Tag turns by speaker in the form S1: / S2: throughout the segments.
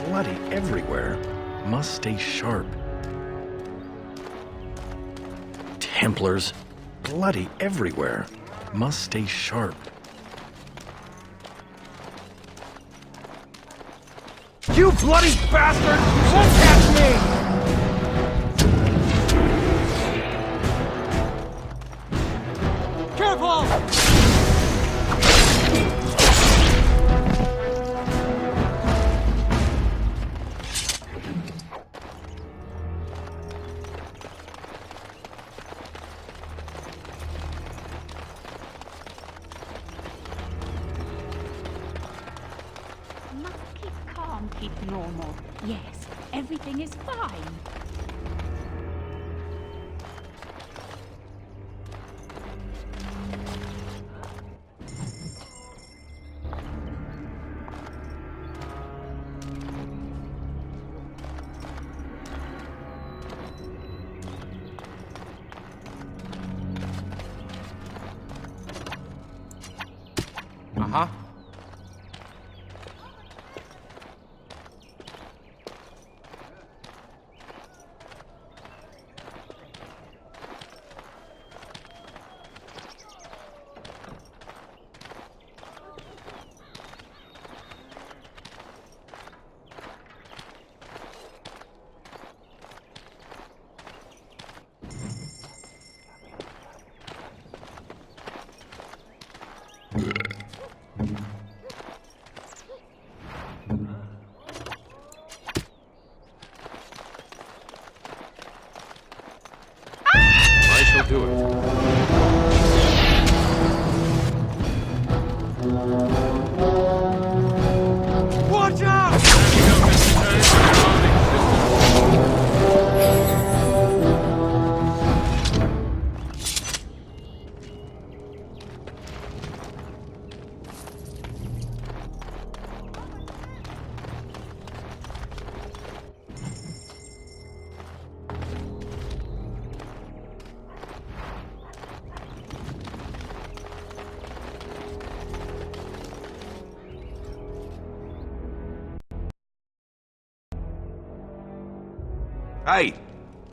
S1: Bloody everywhere. Must stay sharp. Templars. Bloody everywhere. Must stay sharp.
S2: You bloody bastard! You won't catch me!
S3: Keep normal. Yes, everything is fine.
S2: Uh-huh. I shall do it. Watch out!
S4: Hey,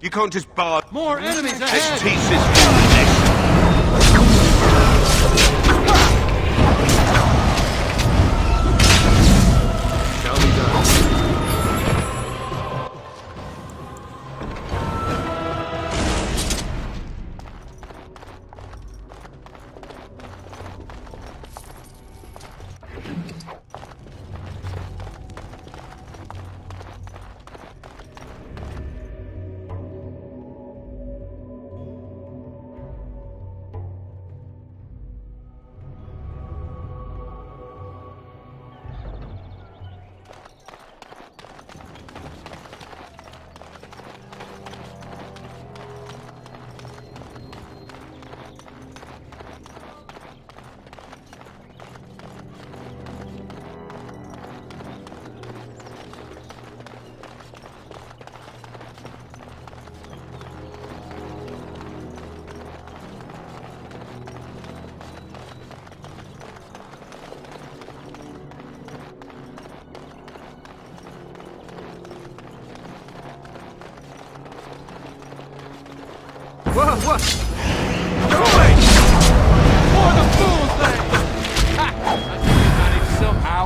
S4: you can't just bar...
S2: More enemies
S4: Let's
S2: ahead!
S4: teach this guy a lesson.
S2: Shall be done. What? Do it! For the fool's sake! Ha! I think we managed somehow.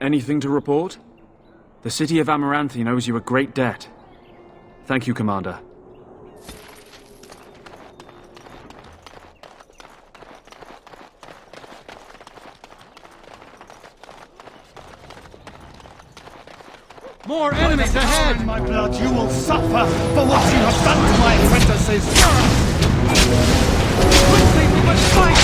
S5: Anything to report? The city of Amaranthi owes you a great debt. Thank you, Commander.
S2: More enemies ahead!
S6: In my blood, you will suffer for what you have done to my apprentices!
S2: Quickly, we must fight!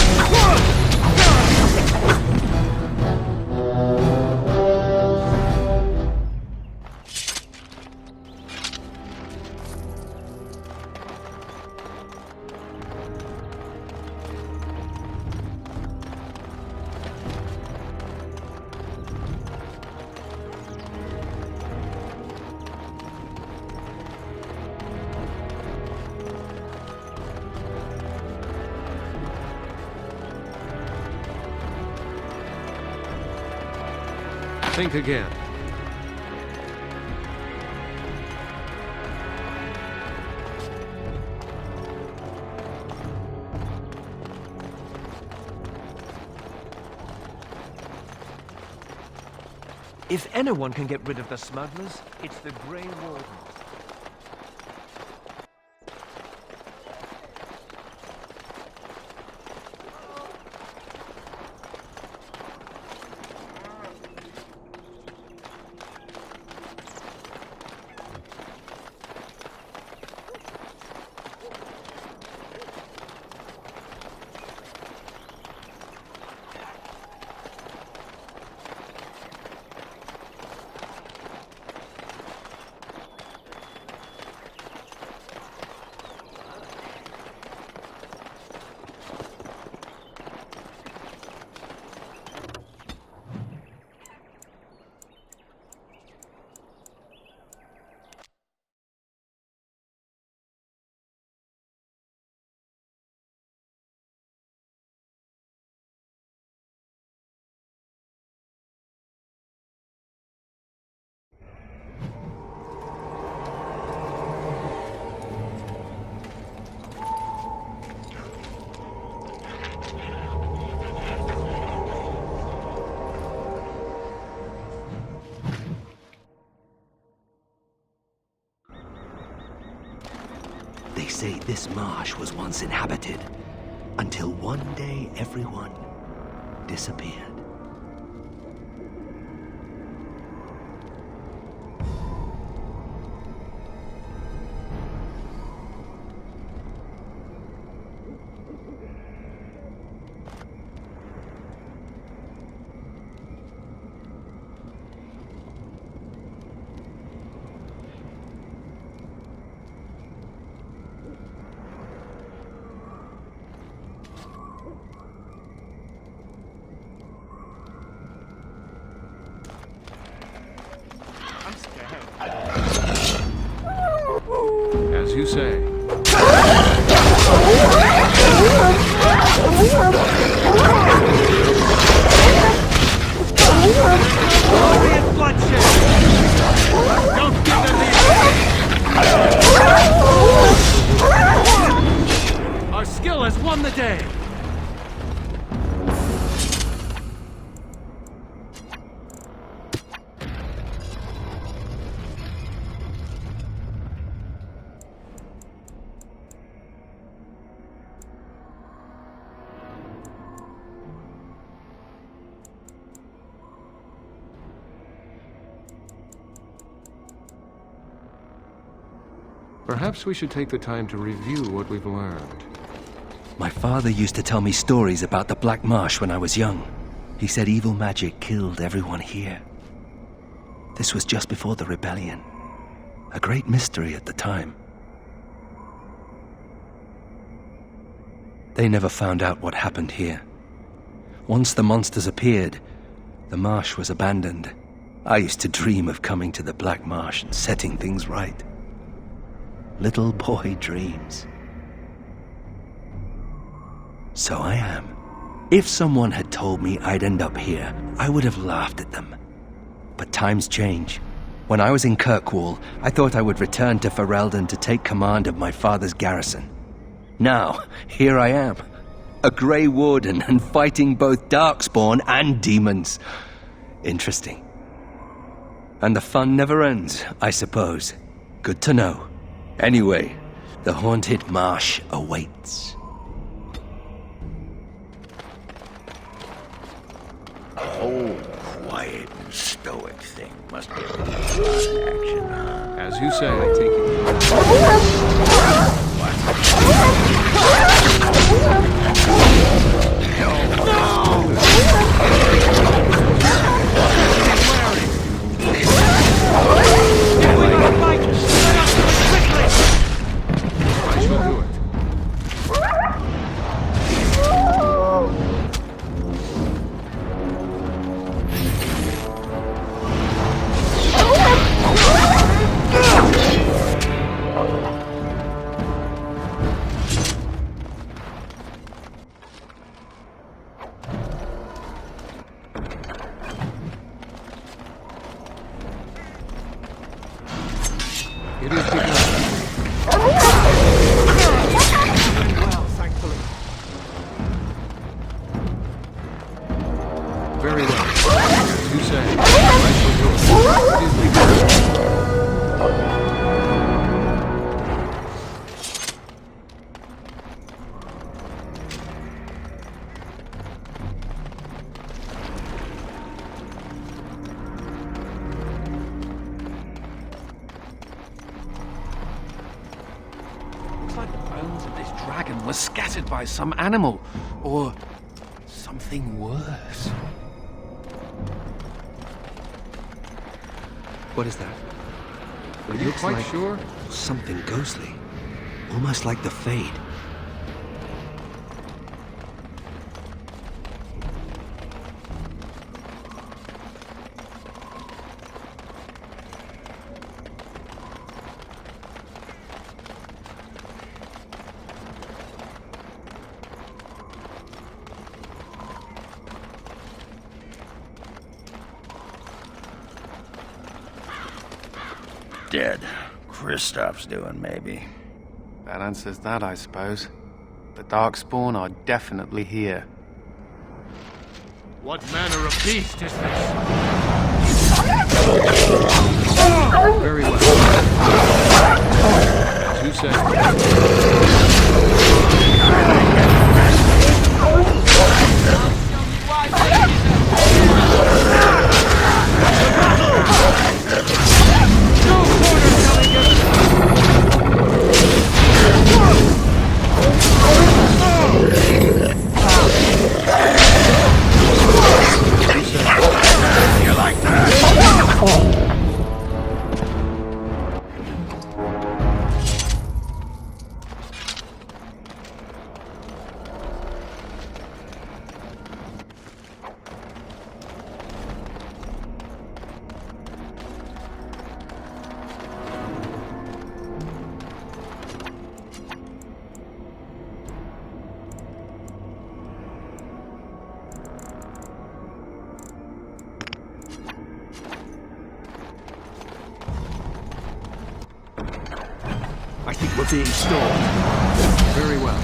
S2: Think again.
S7: If anyone can get rid of the smugglers, it's the Grey Wardens.
S8: They say this marsh was once inhabited, until one day everyone disappeared.
S2: As you say.
S6: Bloodshed!
S2: Don't give them the... Our skill has won the day! Perhaps we should take the time to review what we've learned.
S8: My father used to tell me stories about the Black Marsh when I was young. He said evil magic killed everyone here. This was just before the rebellion. A great mystery at the time. They never found out what happened here. Once the monsters appeared, the marsh was abandoned. I used to dream of coming to the Black Marsh and setting things right. Little boy dreams. So I am. If someone had told me I'd end up here, I would have laughed at them. But times change. When I was in Kirkwall, I thought I would return to Ferelden to take command of my father's garrison. Now, here I am, a Grey Warden and fighting both Darkspawn and demons. Interesting. And the fun never ends, I suppose. Good to know. Anyway, the haunted marsh awaits.
S9: The whole quiet and stoic thing must be a lot of action, huh?
S2: As you say, I take it. I shall do it. It is begun. Well, thankfully. Very well. As you say, I shall do it. It is begun. Looks like the bones of this dragon were scattered by some animal, or something worse.
S8: What is that?
S2: Are you quite sure?
S8: Something ghostly. Almost like the Fade.
S9: Dead. Kristoff's doing, maybe.
S2: That answers that, I suppose. The Darkspawn are definitely here. What manner of beast is this? Very well. As you say.
S8: I think we're being stalked.
S2: Very well.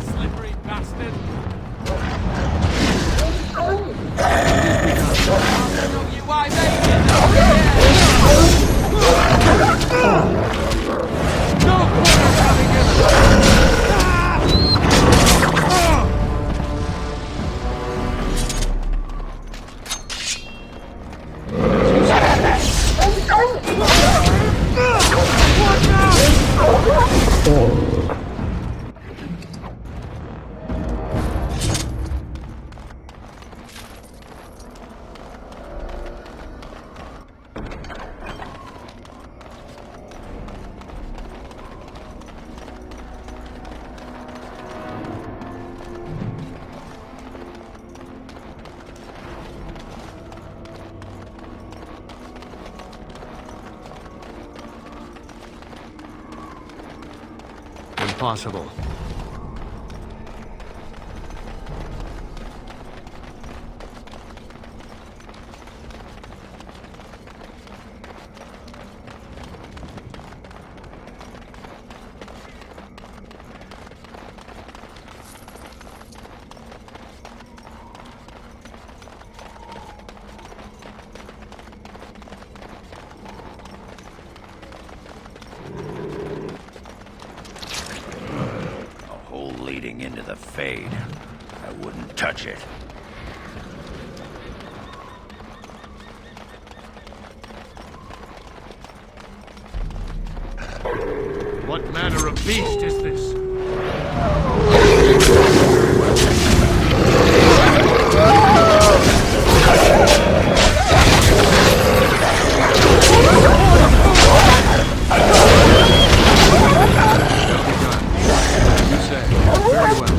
S2: Slippery bastard! I'll show you why Impossible.
S9: the Fade. I wouldn't touch it.
S6: What manner of beast is this?
S2: You say. Very well.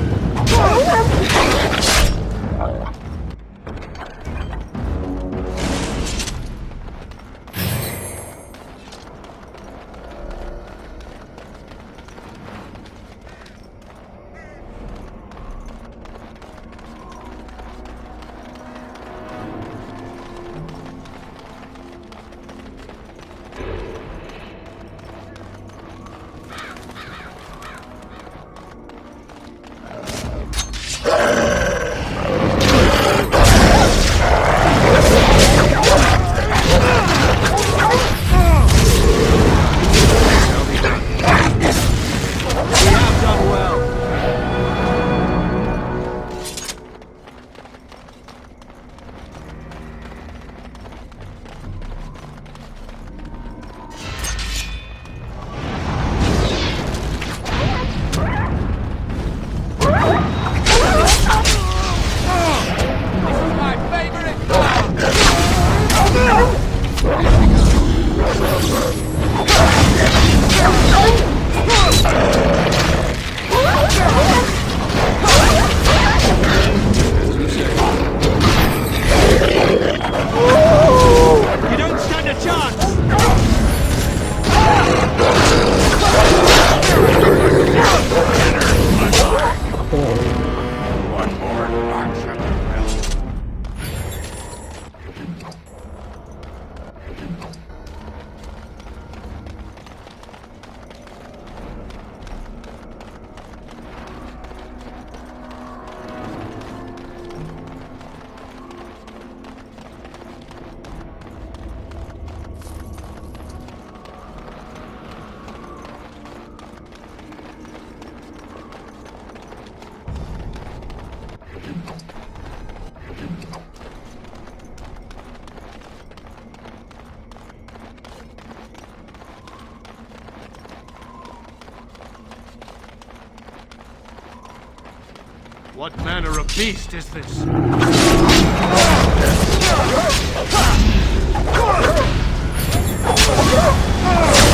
S6: What manner of beast is this?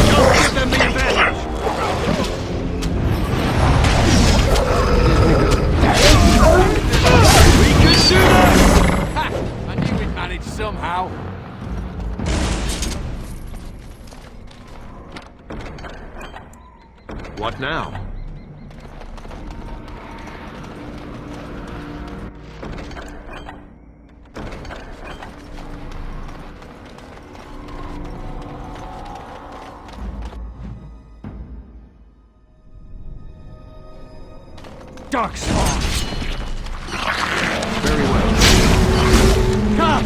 S6: Don't give them the advantage! We can do this!
S2: Ha! I knew we'd manage somehow.
S6: What now?
S2: Darkspawn! Very well.
S6: Come!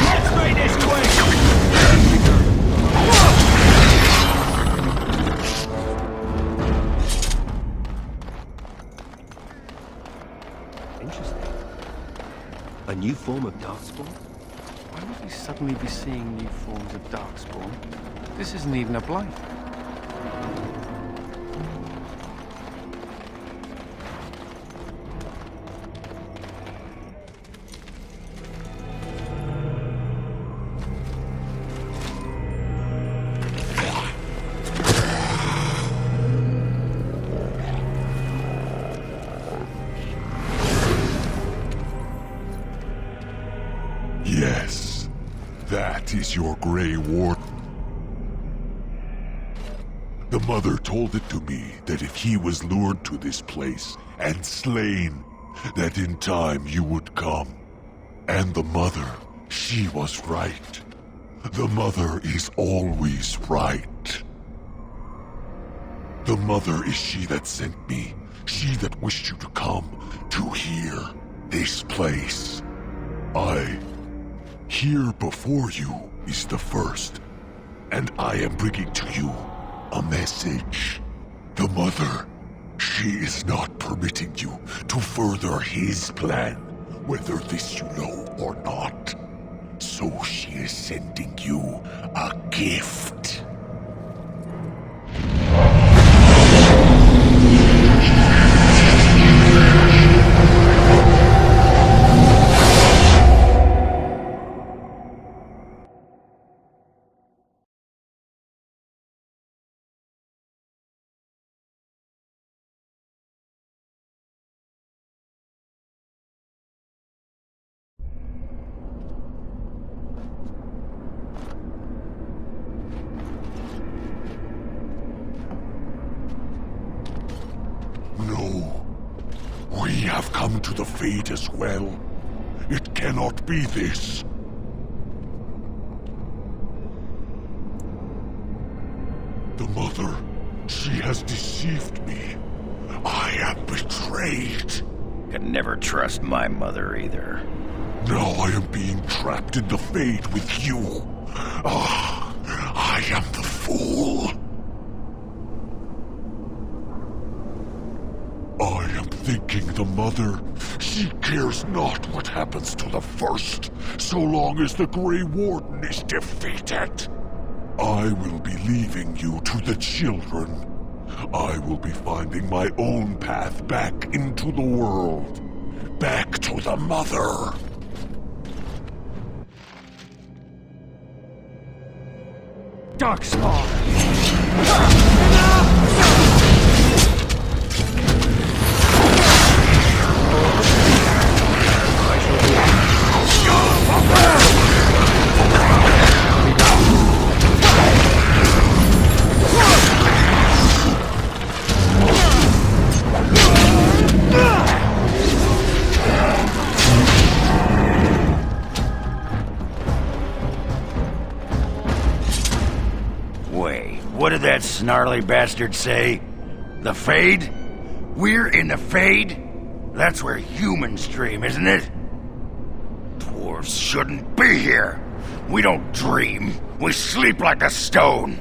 S2: Let's make this quick!
S8: A new form of darkspawn?
S2: Why would we suddenly be seeing new forms of darkspawn? This isn't even a blight.
S10: Yes, that is your Grey Warden. The Mother told it to me that if he was lured to this place and slain, that in time you would come. And the Mother, she was right. The Mother is always right. The mother is she that sent me. She that wished you to come to here, this place. Here before you is the first, and I am bringing to you a message. The mother, she is not permitting you to further his plan, whether this you know or not. So she is sending you a gift. No. We have come to the fate as well. It cannot be this. The mother, she has deceived me. I am betrayed.
S9: Could never trust my mother either.
S10: Now I am being trapped in the fade with you. I am the fool. I am thinking the mother, she cares not what happens to the first, so long as the Grey Warden is defeated. I will be leaving you to the children. I will be finding my own path back into the world. Back to the mother.
S2: Darkspawn!
S9: Wait, what did that snarly bastard say? The Fade? We're in the Fade? That's where humans dream, isn't it? Dwarves shouldn't be here. We don't dream. We sleep like a stone.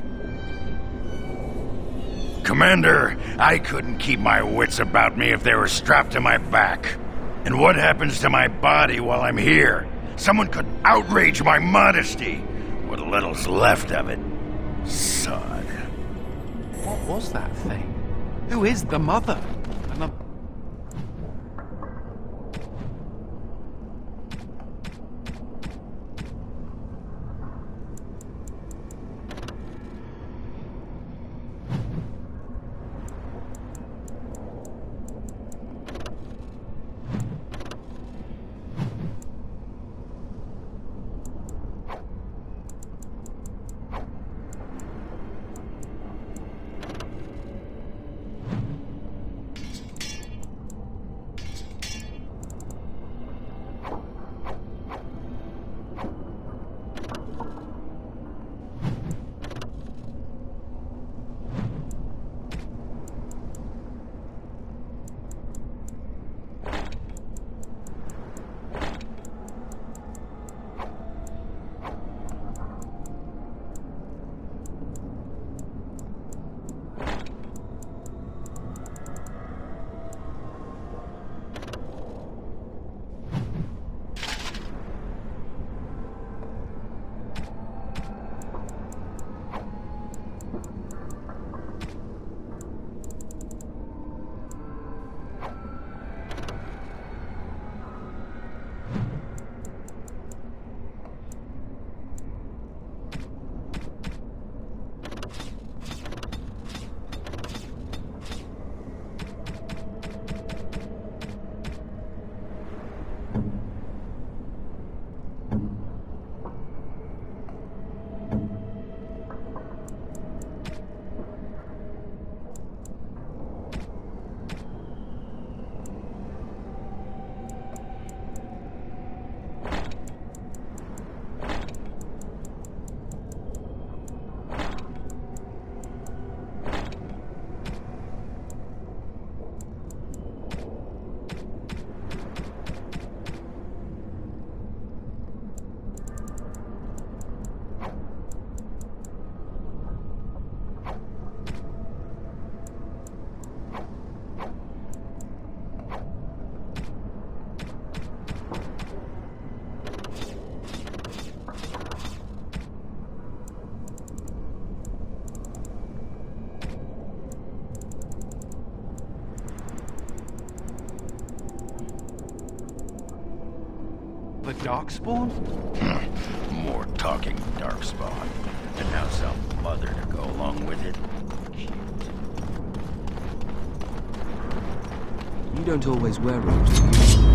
S9: Commander, I couldn't keep my wits about me if they were strapped to my back. And what happens to my body while I'm here? Someone could outrage my modesty. What little's left of it. Sod.
S2: What was that thing? Who is the mother? And the... darkspawn?
S9: More talking darkspawn. And now some mother to go along with it.
S8: You don't always wear robes, do you?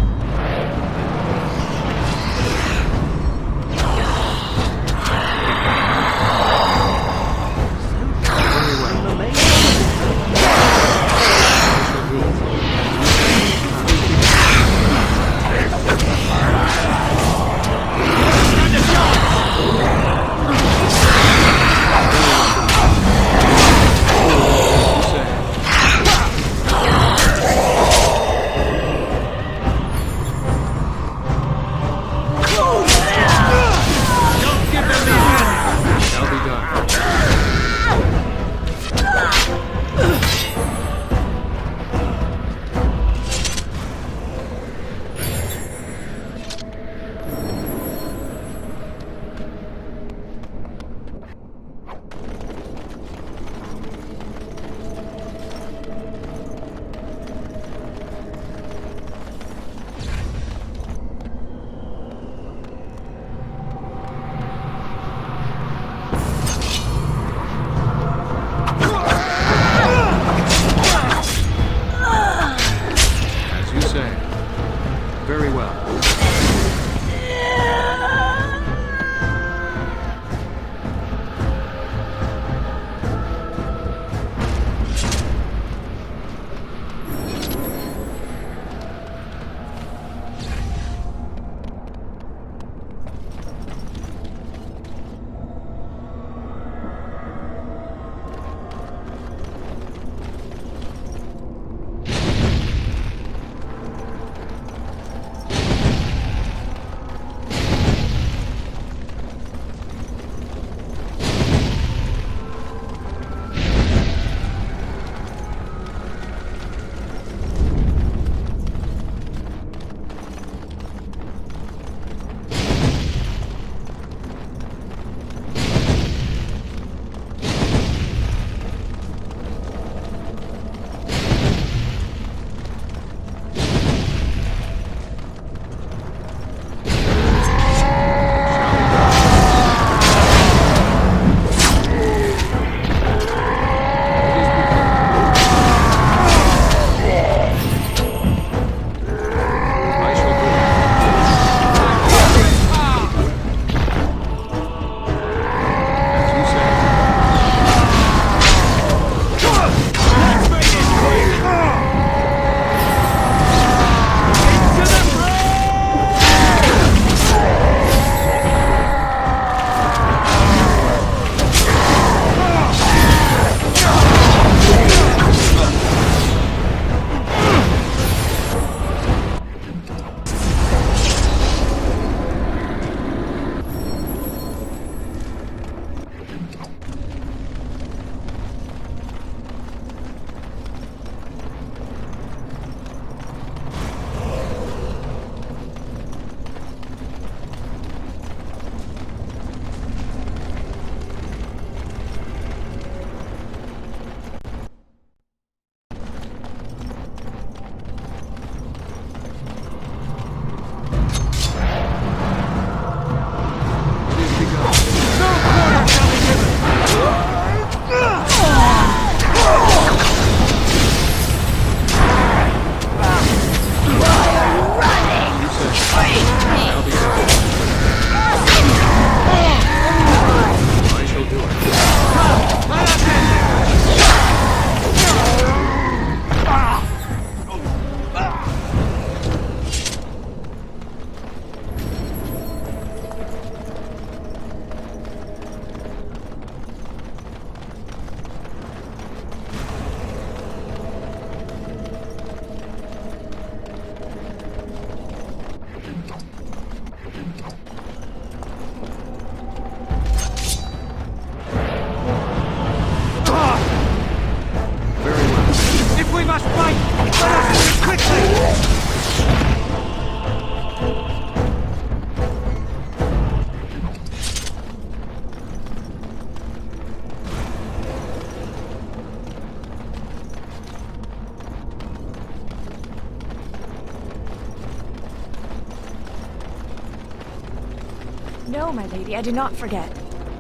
S11: No, my lady, I do not forget.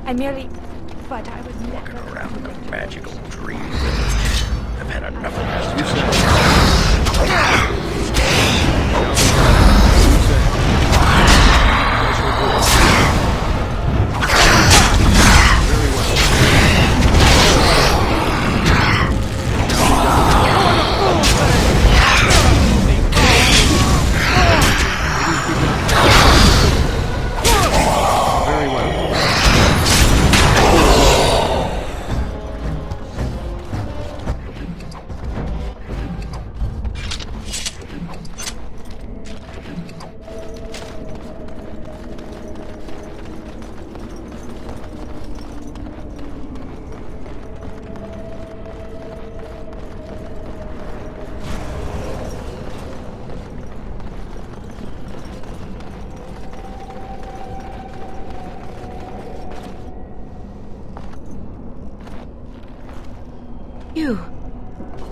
S11: I merely... But I was
S9: Walking
S11: never...
S9: around in a magical dream village. I've had enough of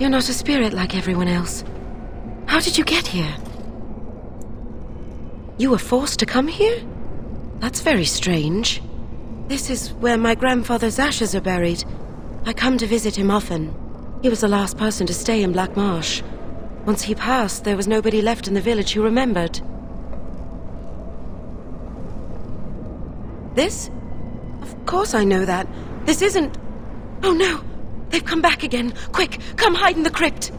S12: You're not a spirit like everyone else. How did you get here? You were forced to come here? That's very strange. This is where my grandfather's ashes are buried. I come to visit him often. He was the last person to stay in Black Marsh. Once he passed, there was nobody left in the village who remembered. This? Of course I know that. This isn't... Oh no! They've come back again! Quick, come hide in the crypt!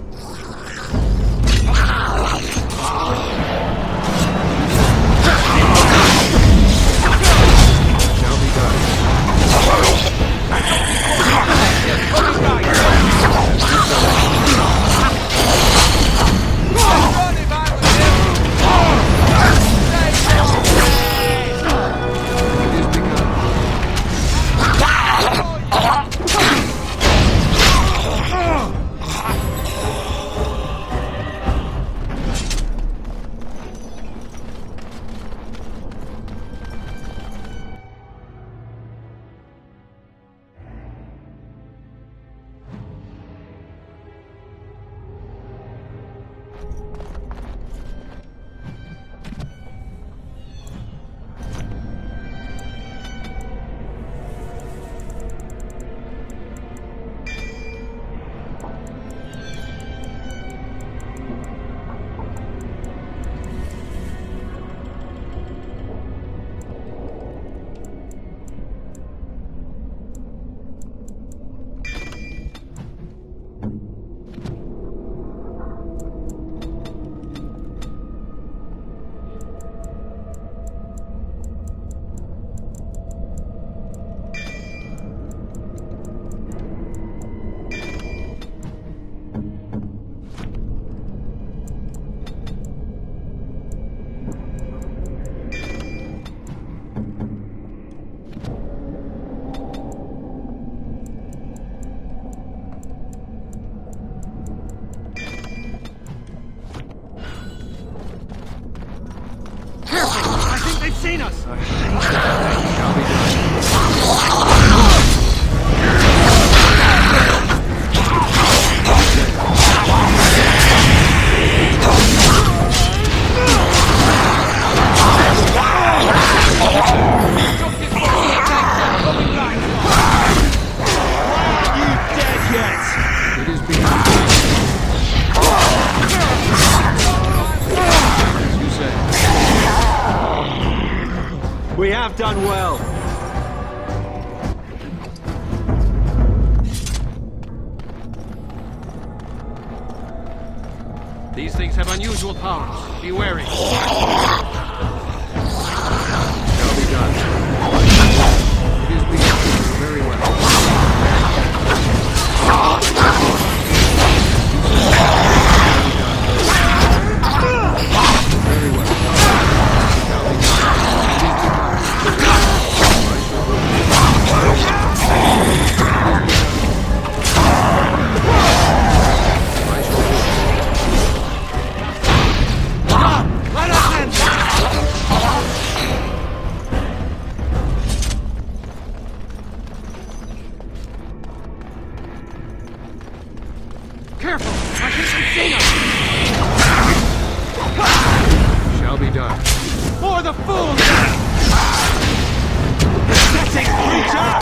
S6: Seen us!
S5: We have done well.
S2: These things have unusual powers. Be wary.
S5: Shall be done. It is begun. Very well. Very well.
S2: Careful! I think they've seen us!
S5: Shall be done.
S2: For the fools!
S6: pathetic creature!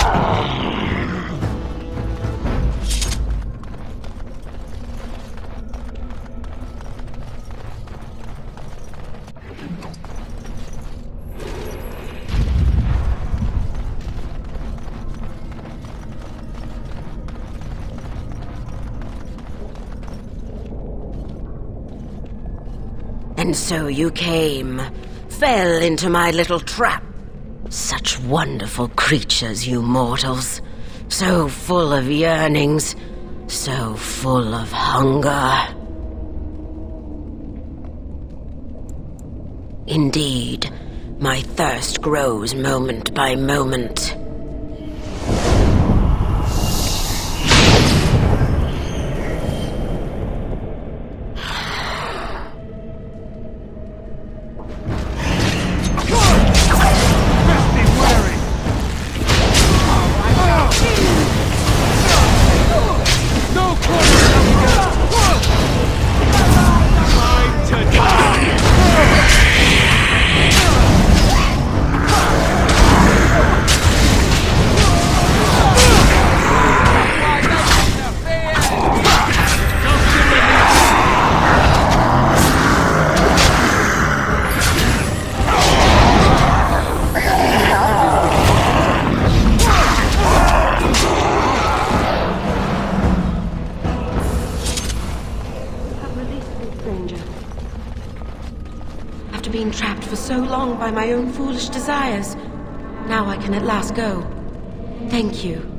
S12: And so you came, fell into my little trap. Such wonderful creatures, you mortals. So full of yearnings, so full of hunger. Indeed, my thirst grows moment by moment. Being trapped for so long by my own foolish desires. Now I can at last go. Thank you.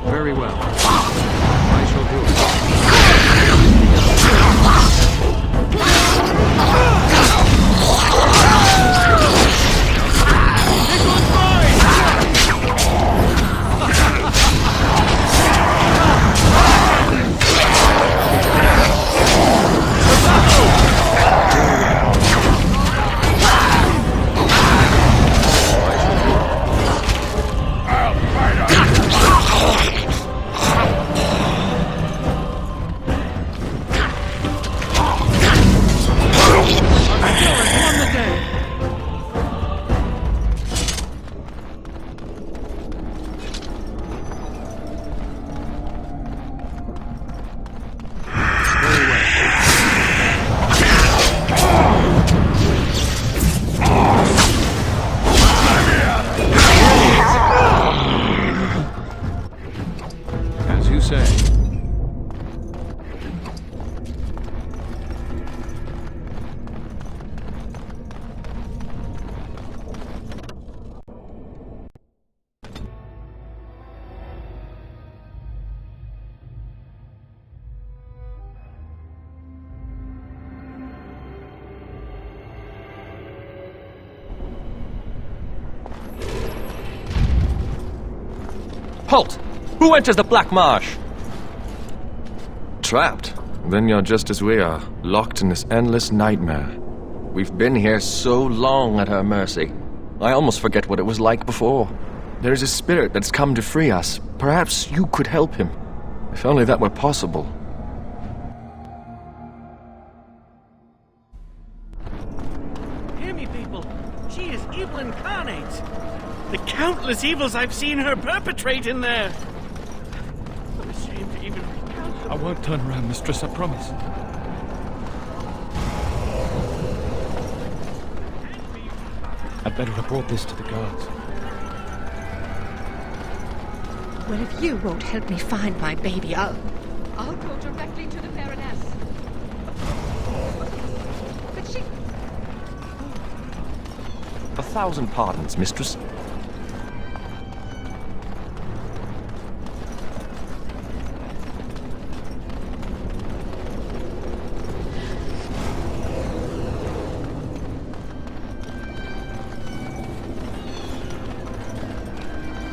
S5: Very well. I shall do it.
S7: Halt! Who enters the Black Marsh?
S2: Trapped? Then you're just as we are, locked in this endless nightmare.
S7: We've been here so long at her mercy. I almost forget what it was like before.
S2: There's a spirit that's come to free us. Perhaps you could help him. If only that were possible.
S6: Hear me, people. She is evil incarnate. The countless evils I've seen her perpetrate in there. I'm ashamed to even recount them.
S5: I won't turn around, mistress, I promise. I'd better have brought this to the guards.
S13: Well, if you won't help me find my baby, I'll go directly to the Baroness. But she...
S7: 1,000 pardons, mistress.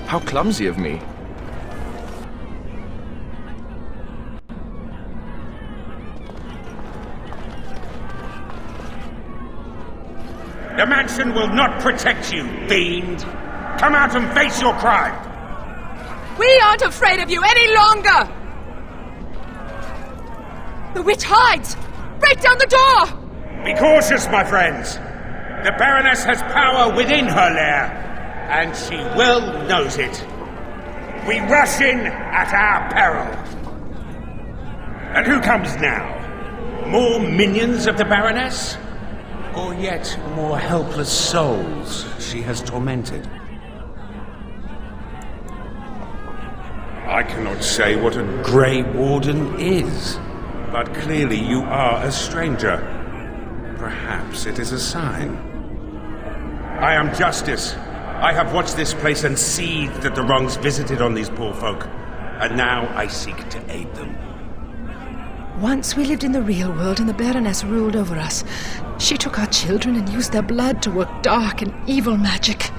S7: How clumsy of me.
S9: The mansion will not protect you, fiend! Come out and face your crime!
S11: We aren't afraid of you any longer! The witch hides! Break down the door!
S9: Be cautious, my friends! The Baroness has power within her lair, and she well knows it. We rush in at our peril. And who comes now? More minions of the Baroness? Or yet more helpless souls she has tormented? I cannot say what a Grey Warden is, but clearly you are a stranger. Perhaps it is a sign. I am Justice. I have watched this place and seethed at the wrongs visited on these poor folk, and now I seek to aid them.
S13: Once we lived in the real world and the Baroness ruled over us. She took our children and used their blood to work dark and evil magic.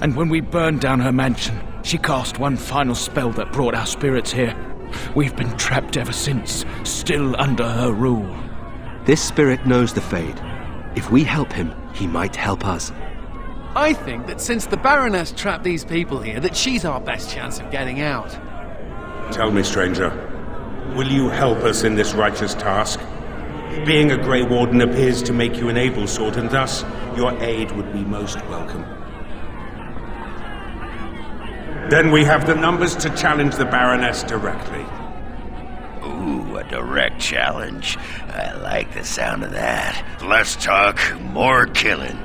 S5: And when we burned down her mansion, she cast one final spell that brought our spirits here. We've been trapped ever since, still under her rule.
S8: This spirit knows the Fade. If we help him, he might help us.
S2: I think that since the Baroness trapped these people here, that she's our best chance of getting out.
S9: Tell me, stranger, will you help us in this righteous task? Being a Grey Warden appears to make you an able sort, and thus your aid would be most welcome. Then we have the numbers to challenge the Baroness directly. Ooh, a direct challenge. I like the sound of that. Less talk, more killing.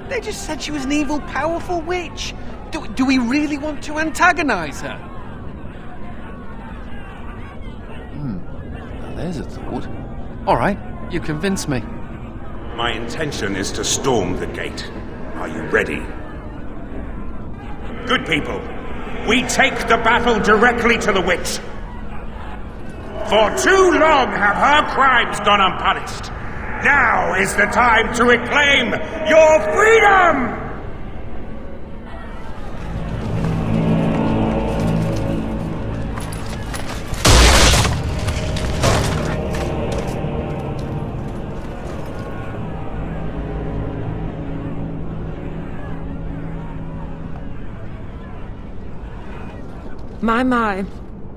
S2: They just said she was an evil, powerful witch. Do we really want to antagonize her? Now there's a thought. All right, you convince me.
S9: My intention is to storm the gate. Are you ready? Good people, we take the battle directly to the witch. For too long have her crimes gone unpunished. Now is the time to reclaim your freedom!
S11: My.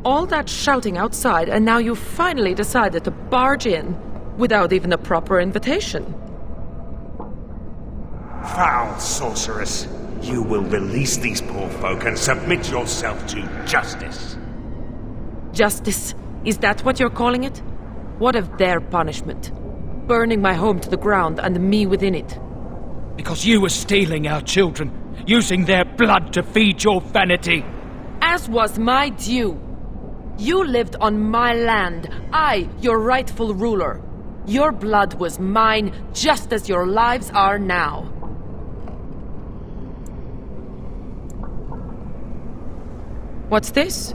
S11: All that shouting outside, and now you finally decided to barge in without even a proper invitation.
S9: Foul sorceress, you will release these poor folk and submit yourself to justice.
S11: Justice? Is that what you're calling it? What of their punishment? Burning my home to the ground and me within it.
S5: Because you were stealing our children, using their blood to feed your vanity.
S11: As was my due. You lived on my land, I, your rightful ruler. Your blood was mine, just as your lives are now. What's this?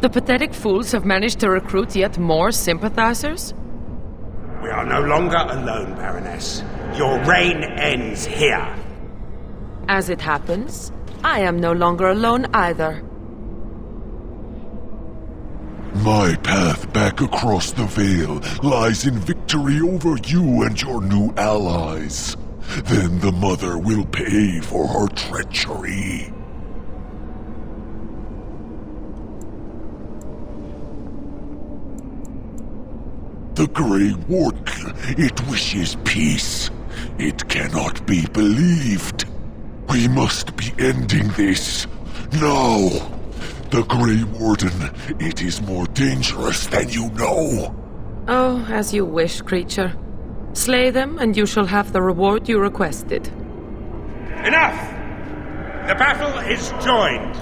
S11: The pathetic fools have managed to recruit yet more sympathizers?
S9: We are no longer alone, Baroness. Your reign ends here.
S11: As it happens, I am no longer alone either.
S10: My path back across the Veil lies in victory over you and your new allies. Then the Mother will pay for her treachery. The Grey Warden, it wishes peace. It cannot be believed. We must be ending this now. The Grey Warden, it is more dangerous than you know.
S11: Oh, as you wish, creature. Slay them, and you shall have the reward you requested.
S9: Enough! The battle is joined.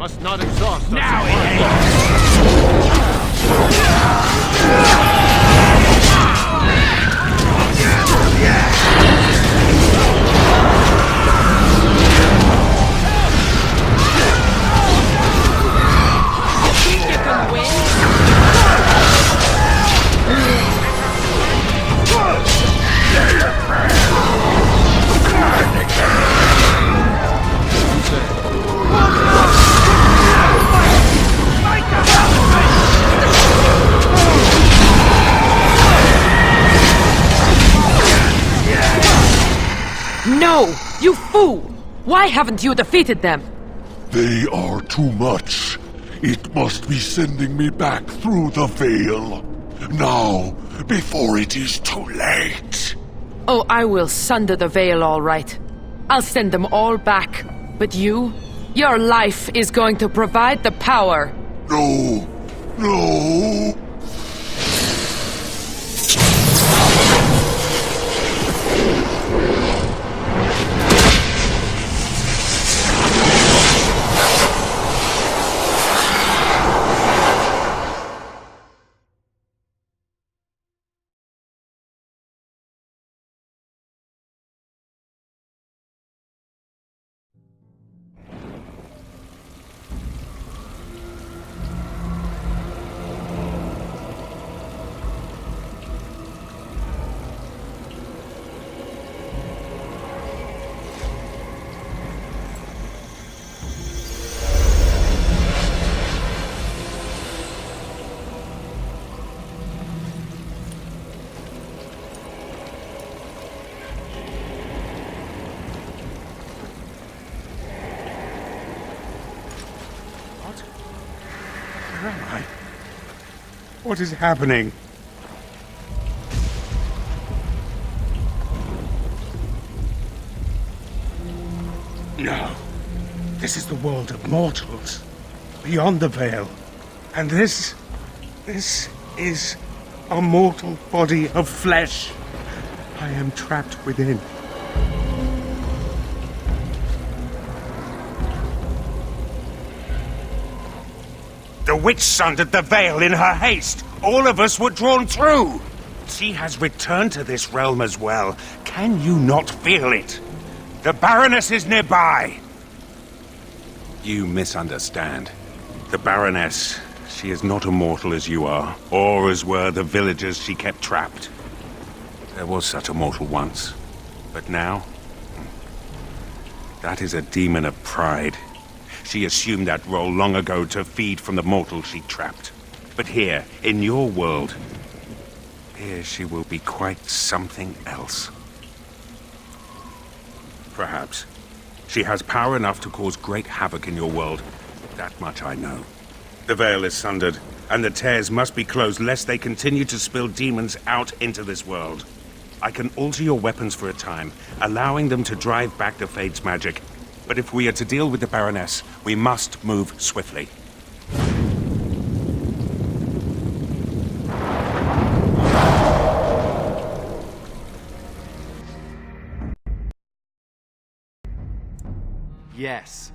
S6: must not exhaust us.
S9: Now
S11: No! You fool! Why haven't you defeated them?
S10: They are too much. It must be sending me back through the veil. Now, before it is too late.
S11: Oh, I will sunder the veil, all right. I'll send them all back. But you? Your life is going to provide the power.
S10: No. No.
S9: Where am I? What is happening? No. This is the world of mortals. Beyond the veil. And this is a mortal body of flesh. I am trapped within. The witch sundered the veil in her haste. All of us were drawn through. She has returned to this realm as well. Can you not feel it? The Baroness is nearby. You misunderstand. The Baroness, she is not immortal as you are, or as were the villagers she kept trapped. There was such a mortal once, but now, that is a demon of pride. She assumed that role long ago to feed from the mortals she trapped. But here, in your world, here she will be quite something else. Perhaps. She has power enough to cause great havoc in your world. That much I know. The veil is sundered, and the tears must be closed lest they continue to spill demons out into this world. I can alter your weapons for a time, allowing them to drive back the Fade's magic. But if we are to deal with the Baroness, we must move swiftly.
S2: Yes.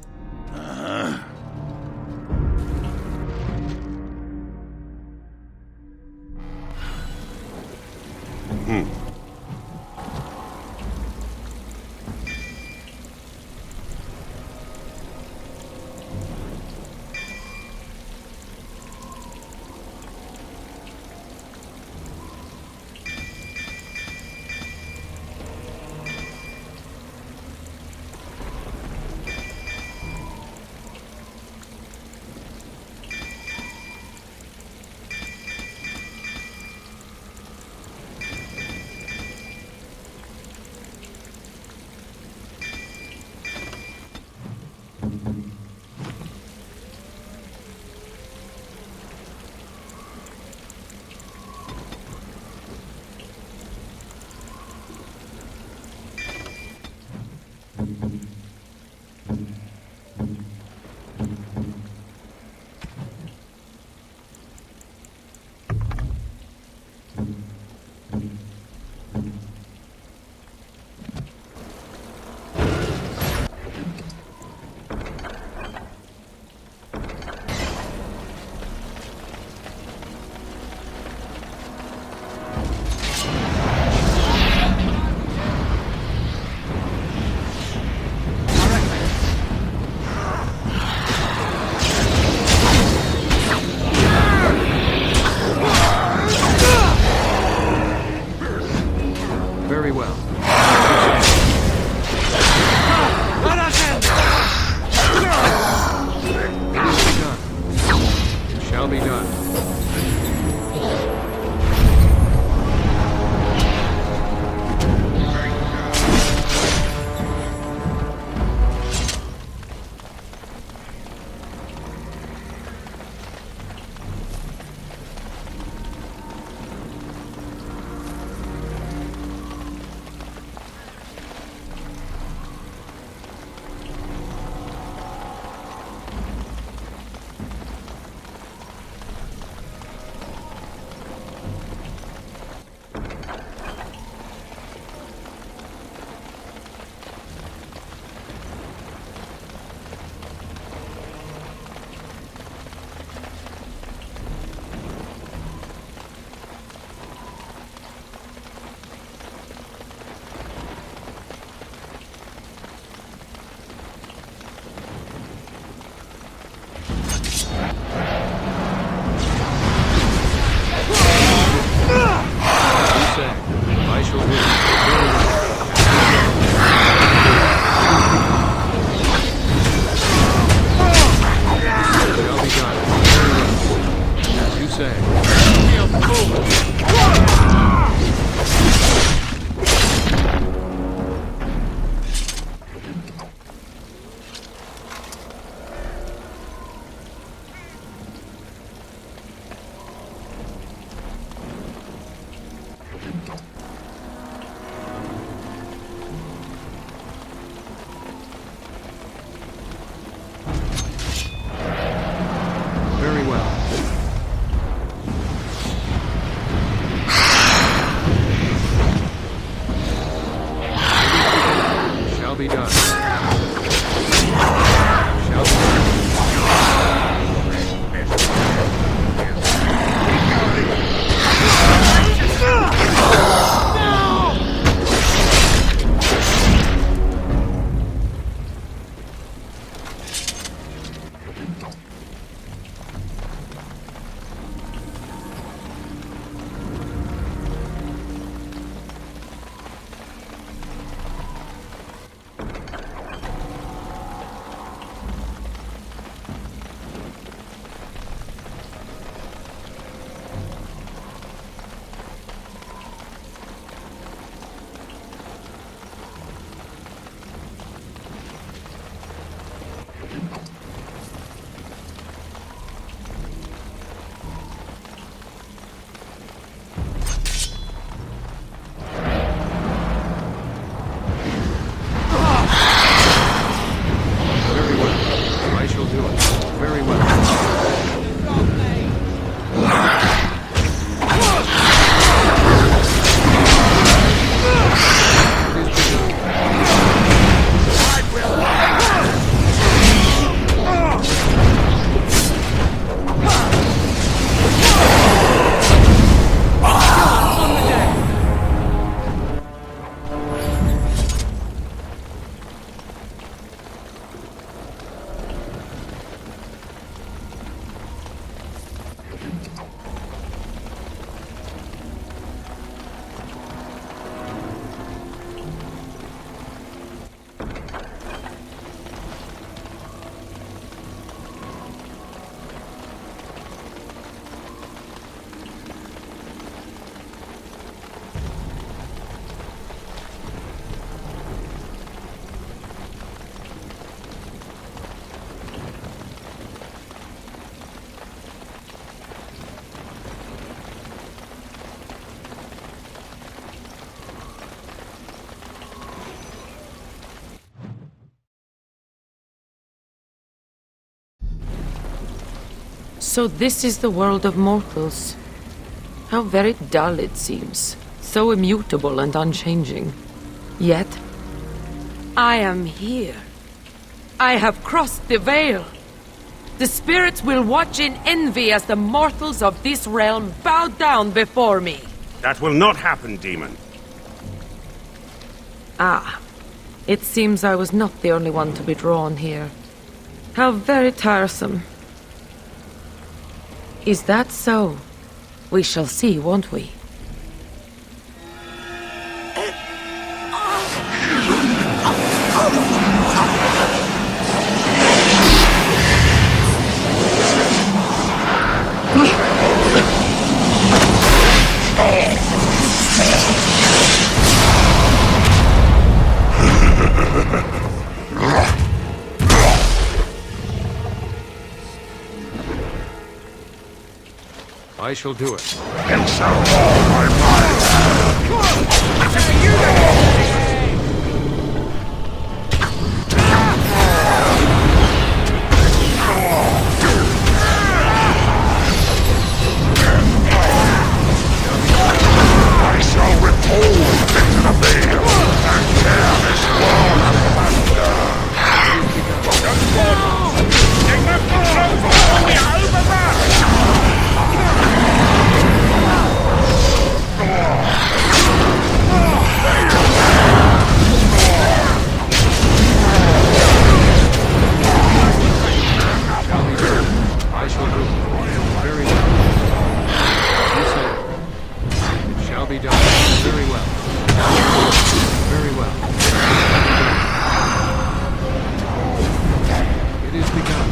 S2: Let us end
S14: It shall be done.
S11: So this is the world of mortals. How very dull it seems. So immutable and unchanging. Yet, I am here. I have crossed the veil. The spirits will watch in envy as the mortals of this realm bow down before me.
S4: That will not happen, demon.
S11: Ah, it seems I was not the only one to be drawn here. How very tiresome. Is that so? We shall see, won't we?
S14: I shall do it.
S9: And so all my I shall repose into the veil and tear this world asunder. They must be over! We are overrun!
S14: I shall do it. Very well. You say it shall be done. Very well. Very well. It is begun.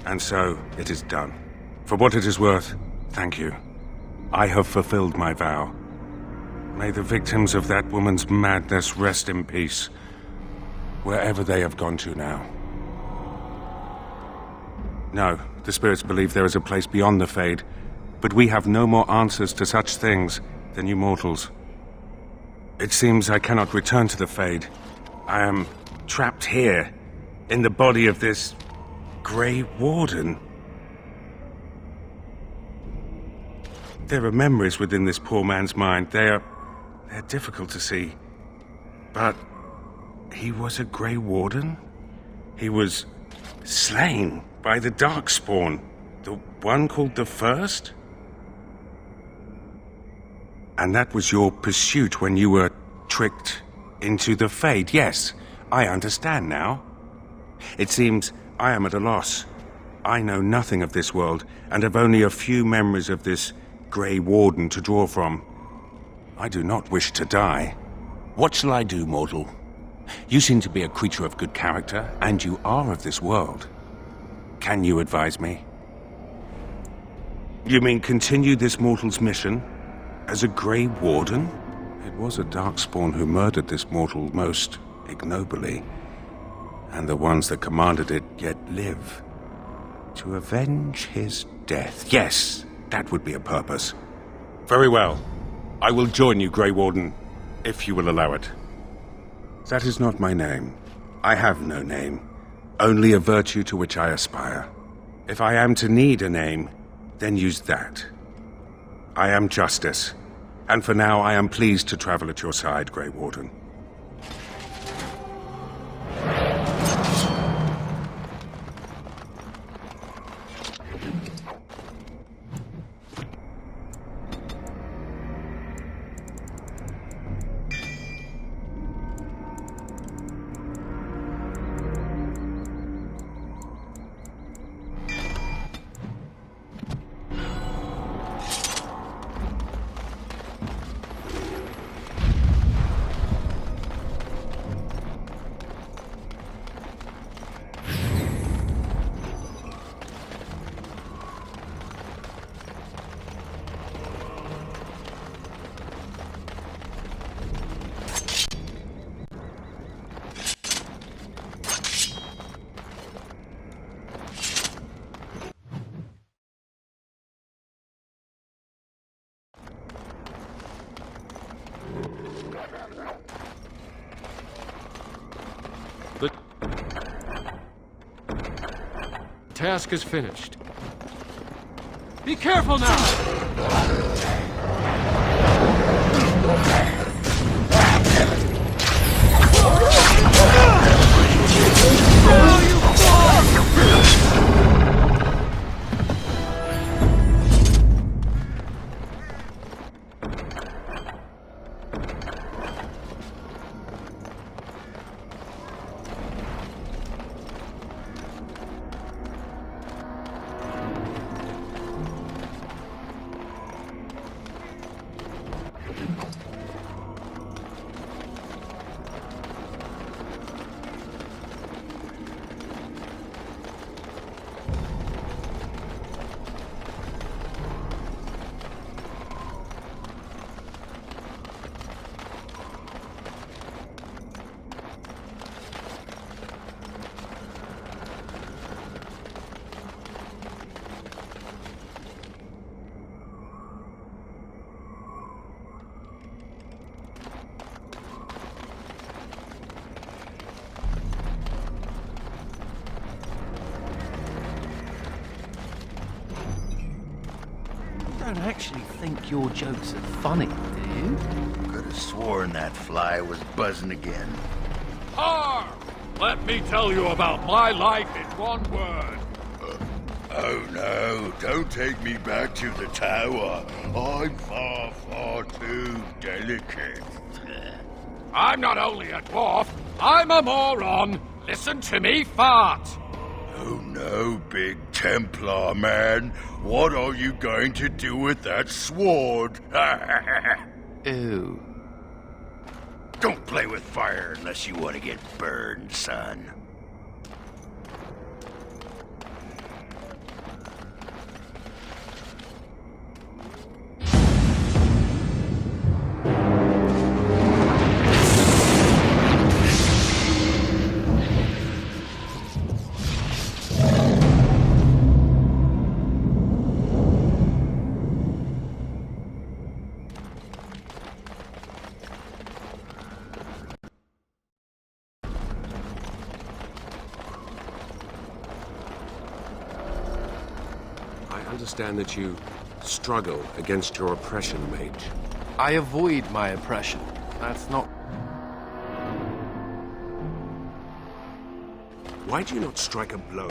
S4: And so, it is done. For what it is worth, thank you. I have fulfilled my vow. May the victims of that woman's madness rest in peace, wherever they have gone to now. No, the spirits believe there is a place beyond the Fade, but we have no more answers to such things than you mortals. It seems I cannot return to the Fade. I am trapped here, in the body of this Grey Warden. There are memories within this poor man's mind. They're difficult to see. But he was a Grey Warden? He was slain by the Darkspawn, the one called the First? And that was your pursuit when you were tricked into the Fade. Yes, I understand now. It seems I am at a loss. I know nothing of this world, and have only a few memories of this Grey Warden to draw from. I do not wish to die. What shall I do, mortal? You seem to be a creature of good character, and you are of this world. Can you advise me? You mean continue this mortal's mission as a Grey Warden? It was a Darkspawn who murdered this mortal most ignobly. And the ones that commanded it yet live. To avenge his death. Yes, that would be a purpose. Very well. I will join you, Grey Warden, if you will allow it. That is not my name. I have no name. Only a virtue to which I aspire. If I am to need a name, then use that. I am Justice. And for now, I am pleased to travel at your side, Grey Warden.
S14: task is finished. Be careful now!
S2: You don't actually think your jokes are funny, do you?
S9: Could have sworn that fly was buzzing again.
S15: Har! Let me tell you about my life in one word.
S9: Oh no, don't take me back to the tower. I'm far, far too delicate.
S15: I'm not only a dwarf, I'm a moron. Listen to me fart.
S9: Oh no, big Templar man. What are you going to do with that sword?
S2: Ew.
S9: Don't play with fire unless you want to get burned, son.
S4: I understand that you struggle against your oppression, mage.
S2: I avoid my oppression. That's not...
S4: Why do you not strike a blow?